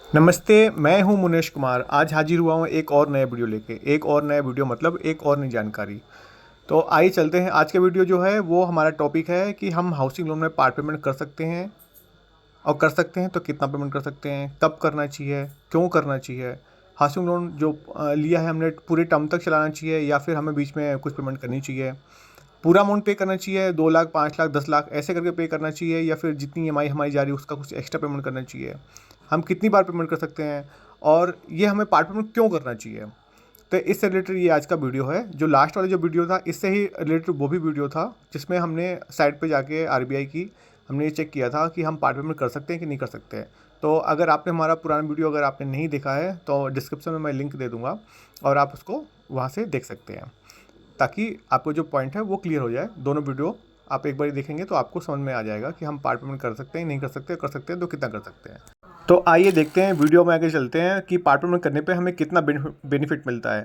नमस्ते, मैं हूं मुनेश कुमार। आज हाजिर हुआ हूं एक और नया वीडियो लेके। एक और नया वीडियो मतलब एक और नई जानकारी। तो आइए चलते हैं। आज का वीडियो जो है वो हमारा टॉपिक है कि हम हाउसिंग लोन में पार्ट पेमेंट कर सकते हैं, और कर सकते हैं तो कितना पेमेंट कर सकते हैं, कब करना चाहिए, क्यों करना चाहिए। हाउसिंग लोन जो लिया है हमने पूरे टर्म तक चलाना चाहिए या फिर हमें बीच में कुछ पेमेंट करनी चाहिए। पूरा अमाउंट पे करना चाहिए, 2 लाख, 5 लाख, 10 लाख ऐसे करके पे करना चाहिए, या फिर जितनी ईएमआई हमारी जा रही है उसका कुछ एक्स्ट्रा पेमेंट करना चाहिए। हम कितनी बार पेमेंट कर सकते हैं और ये हमें पार्ट पेमेंट क्यों करना चाहिए। तो इससे रिलेटेड ये आज का वीडियो है। जो लास्ट वाला जो वीडियो था इससे ही रिलेटेड वो भी वीडियो था, जिसमें हमने साइट पे जाके आरबीआई की हमने ये चेक किया था कि हम पार्ट पेमेंट कर सकते हैं कि नहीं कर सकते हैं। तो अगर आपने हमारा पुराना वीडियो अगर आपने नहीं देखा है तो डिस्क्रिप्शन में मैं लिंक दे दूँगा और आप उसको वहाँ से देख सकते हैं, ताकि आपको जो पॉइंट है वो क्लियर हो जाए। दोनों वीडियो आप एक बार देखेंगे तो आपको समझ में आ जाएगा कि हम पार्ट पेमेंट कर सकते हैं, नहीं कर सकते हैं तो कितना कर सकते हैं। तो आइए देखते हैं, वीडियो में आगे चलते हैं कि पार्ट पेमेंट करने पे हमें कितना बेनिफिट मिलता है।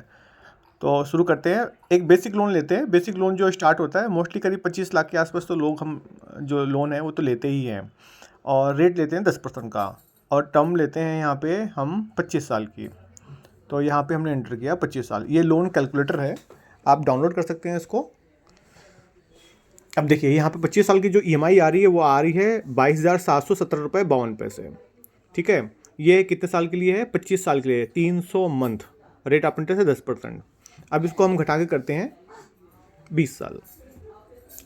तो शुरू करते हैं। एक बेसिक लोन लेते हैं। बेसिक लोन जो स्टार्ट होता है मोस्टली करीब 25 लाख के आसपास तो लोग हम जो लोन है वो तो लेते ही हैं, और रेट लेते हैं 10% का, और टर्म लेते हैं यहाँ पे हम 25 साल की। तो यहाँ पे हमने एंटर किया 25 साल। ये लोन कैलकुलेटर है, आप डाउनलोड कर सकते हैं इसको। अब देखिए यहाँ पे 25 साल की जो ईएमआई आ रही है वो आ रही है 22,717 रुपये 52 पैसे। ठीक है, ये कितने साल के लिए है? 25 साल के लिए, 300 मंथ। रेट ऑफ इंटरेस्ट है 10%। अब इसको हम घटा के करते हैं 20 साल।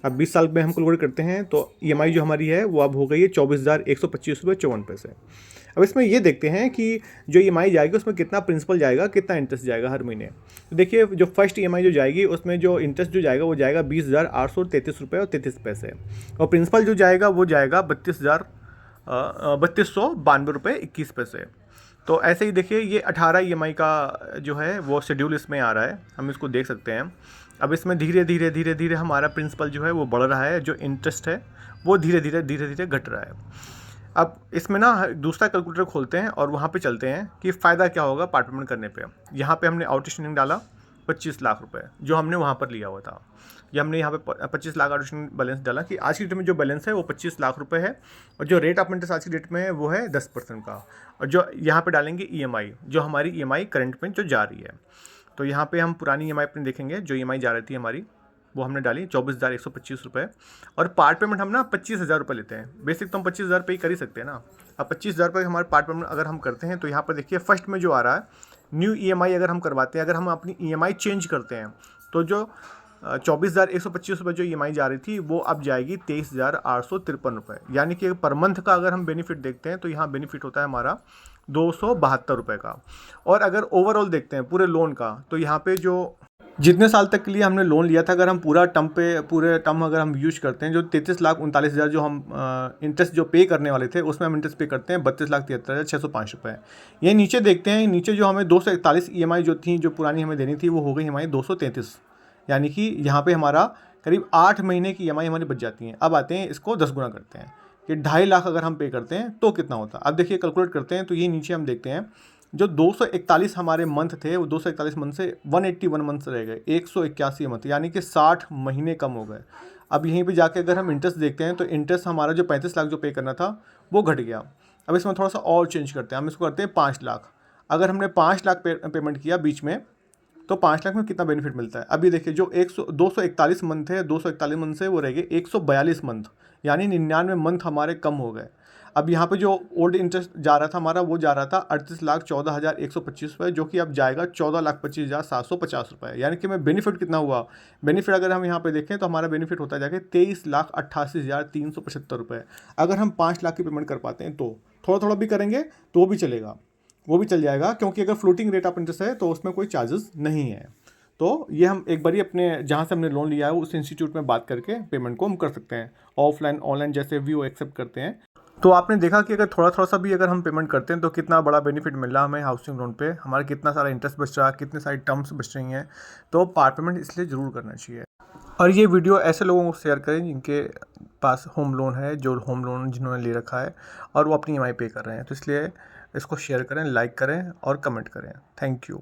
अब 20 साल में हम कैलकुलेट करते हैं तो ईएमआई जो हमारी है वो अब हो गई है 24,125 रुपये 54 पैसे। अब इसमें ये देखते हैं कि जो ईएमआई जाएगी उसमें कितना प्रिंसिपल जाएगा, कितना इंटरेस्ट जाएगा हर महीने। तो देखिए जो फर्स्ट ईएमआई जो जाएगी उसमें जो इंटरेस्ट जो जाएगा वो जाएगा 20,833 रुपये और 33 पैसे, और प्रिंसिपल जो जाएगा वो जाएगा 32,92 रुपये 21 पैसे। तो ऐसे ही देखिए ये 18 ईएमआई का जो है वो शेड्यूल इसमें आ रहा है, हम इसको देख सकते हैं। अब इसमें धीरे धीरे धीरे धीरे हमारा प्रिंसिपल जो है वो बढ़ रहा है, जो इंटरेस्ट है वो धीरे धीरे घट रहा है। अब इसमें ना दूसरा कैलकुलेटर खोलते हैं और वहाँ पे चलते हैं कि फ़ायदा क्या होगा पार्ट पेमेंट करने पे। यहाँ पे हमने आउटस्टैंडिंग डाला 25 लाख रुपए जो हमने वहाँ पर लिया हुआ था। ये हमने यहाँ पे 25 लाख आउटस्टैंडिंग बैलेंस डाला कि आज की डेट में जो बैलेंस है वो 25 लाख रुपए है, और जो रेट ऑफ इंटरेस्ट आज की डेट में है वो है 10% का। और जो यहाँ पे डालेंगे ईएमआई, जो हमारी ईएमआई करंट में जो जा रही है। तो यहाँ पे हम पुरानी ईएमआई अपनी देखेंगे, जो ईएमआई जा रही थी हमारी वो हमने डाली 24,125 रुपये, और पार्ट पेमेंट हम ना 25,000 रुपये लेते हैं। बेसिक तो हम 25,000 पे ही कर ही सकते हैं ना। अब 25,000 रुपये हमारे पार्ट पेमेंट अगर हम करते हैं तो यहाँ पर देखिए फर्स्ट में जो आ रहा है न्यू ईएमआई अगर हम करवाते हैं, अगर हम अपनी ईएमआई चेंज करते हैं तो जो 24,125 रुपये जो ईएमआई जा रही थी वो अब जाएगी 23,853 रुपये। यानी कि पर मंथ का अगर हम बेनिफिट देखते हैं तो यहाँ बेनिफिट होता है हमारा 272 रुपये का। और अगर ओवरऑल देखते हैं पूरे लोन का तो यहाँ पे जो जितने साल तक के लिए हमने लोन लिया था, अगर हम पूरे टर्म अगर हम यूज करते हैं, जो 33,39,000 जो हम इंटरेस्ट जो पे करने वाले थे उसमें हम इंटरेस्ट पे करते हैं 32,73,605 रुपये। ये नीचे देखते हैं, नीचे जो हमें 241 ईएमआई जो थी जो पुरानी हमें देनी थी वो हो गई हमारी 233। यानी कि यहाँ पे हमारा करीब 8 महीने की ईएमआई हमारी बच जाती हैं। अब आते हैं इसको 10 गुना करते हैं कि 2.5 लाख अगर हम पे करते हैं तो कितना होता है। अब देखिए कैलकुलेट करते हैं तो ये नीचे हम देखते हैं जो 241 हमारे मंथ थे वो 241 मंथ से 181 मंथ रह गए, 181 मंथ, यानी कि 60 महीने कम हो गए। अब यहीं पे जाके अगर हम इंटरेस्ट देखते हैं तो इंटरेस्ट हमारा जो 35 लाख जो पे करना था वो घट गया। अब इसमें थोड़ा सा और चेंज करते हैं, हम इसको करते हैं 5 लाख। अगर हमने 5 लाख पेमेंट किया बीच में तो 5 लाख में कितना बेनिफिट मिलता है। अभी देखिए जो 241 मंथ है, 241 मंथ से वो रह गए 142 मंथ, यानी 99 मंथ हमारे कम हो गए। अब यहाँ पे जो ओल्ड इंटरेस्ट जा रहा था हमारा वो जा रहा था 38,14,125 रुपये, जो कि अब जाएगा 14,25,750 रुपये। यानी कि मैं बेनिफिट कितना हुआ, बेनिफिट अगर हम यहाँ पे देखें तो हमारा बेनिफिट होता जाके 23,88,375 रुपये। अगर हम 5 लाख की पेमेंट कर पाते हैं तो थोड़ा थोड़ा भी करेंगे तो भी चलेगा, वो भी चल जाएगा, क्योंकि अगर फ्लोटिंग रेट ऑफ इंटरेस्ट है तो उसमें कोई चार्जेस नहीं है। तो ये हम एक बारी अपने जहाँ से हमने लोन लिया है उस इंस्टीट्यूट में बात करके पेमेंट को हम कर सकते हैं, ऑफलाइन ऑनलाइन जैसे भी वो एक्सेप्ट करते हैं। तो आपने देखा कि अगर थोड़ा थोड़ा सा भी अगर हम पेमेंट करते हैं तो कितना बड़ा बेनिफिट मिल रहा है हमें हाउसिंग लोन पे, हमारा कितना सारा इंटरेस्ट बच रहा है, कितने सारी टर्म्स बच रही हैं। तो पार्ट पेमेंट इसलिए ज़रूर करना चाहिए। और ये वीडियो ऐसे लोगों को शेयर करें जिनके पास होम लोन है, जो होम लोन जिन्होंने ले रखा है और वो अपनी ईएमआई पे कर रहे हैं। तो इसलिए इसको शेयर करें, लाइक करें और कमेंट करें। Thank you.